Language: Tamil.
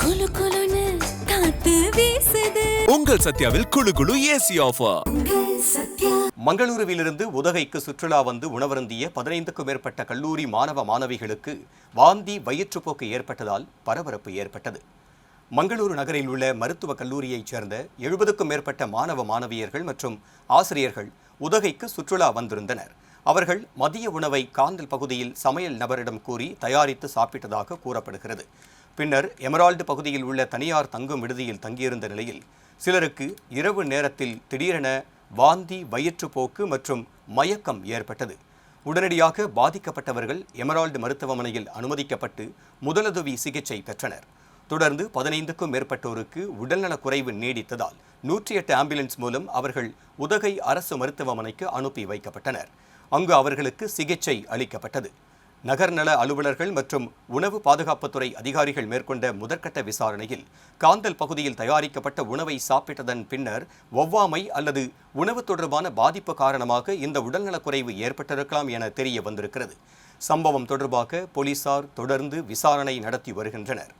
குளு குளுன்னு காத்து வீசுது. உங்கள் சத்யாவில் குளு குளு ஏசி ஆஃபர். சத்யா. மங்களூருவிலிருந்து உதகைக்கு சுற்றுலா வந்து உணவருந்திய 15க்கும் மேற்பட்ட கல்லூரி மாணவ மாணவிகளுக்கு வாந்தி வயிற்றுப்போக்கு ஏற்பட்டதால் பரபரப்பு ஏற்பட்டது. மங்களூரு நகரில் உள்ள மருத்துவக் கல்லூரியைச் சேர்ந்த 70க்கும் மேற்பட்ட மாணவ மாணவியர்கள் மற்றும் ஆசிரியர்கள் உதகைக்கு சுற்றுலா வந்திருந்தனர். அவர்கள் மதிய உணவை காந்தல் பகுதியில் சமையல் நபரிடம் கூறி தயாரித்து சாப்பிட்டதாக கூறப்படுகிறது. பின்னர் எமரால்டு பகுதியில் உள்ள தனியார் தங்கும் விடுதியில் தங்கியிருந்த நிலையில் சிலருக்கு இரவு நேரத்தில் திடீரென வாந்தி வயிற்றுப்போக்கு மற்றும் மயக்கம் ஏற்பட்டது. உடனடியாக பாதிக்கப்பட்டவர்கள் எமரால்டு மருத்துவமனையில் அனுமதிக்கப்பட்டு முதலுதவி சிகிச்சை பெற்றனர். தொடர்ந்து 15க்கும் மேற்பட்டோருக்கு உடல்நலக் குறைவு நீடித்ததால் 108 ஆம்புலன்ஸ் மூலம் அவர்கள் உதகை அரசு மருத்துவமனைக்கு அனுப்பி வைக்கப்பட்டனர். அங்கு அவர்களுக்கு சிகிச்சை அளிக்கப்பட்டது. நகர்நல அலுவலர்கள் மற்றும் உணவு பாதுகாப்புத்துறை அதிகாரிகள் மேற்கொண்ட முதற்கட்ட விசாரணையில் காந்தல் பகுதியில் தயாரிக்கப்பட்ட உணவை சாப்பிட்டதன் பின்னர் ஒவ்வாமை அல்லது உணவு தொடர்பான பாதிப்பு காரணமாக இந்த உடல்நலக்குறைவு ஏற்பட்டிருக்கலாம் என தெரிய வந்திருக்கிறது. சம்பவம் தொடர்பாக போலீசார் தொடர்ந்து விசாரணை நடத்தி வருகின்றனர்.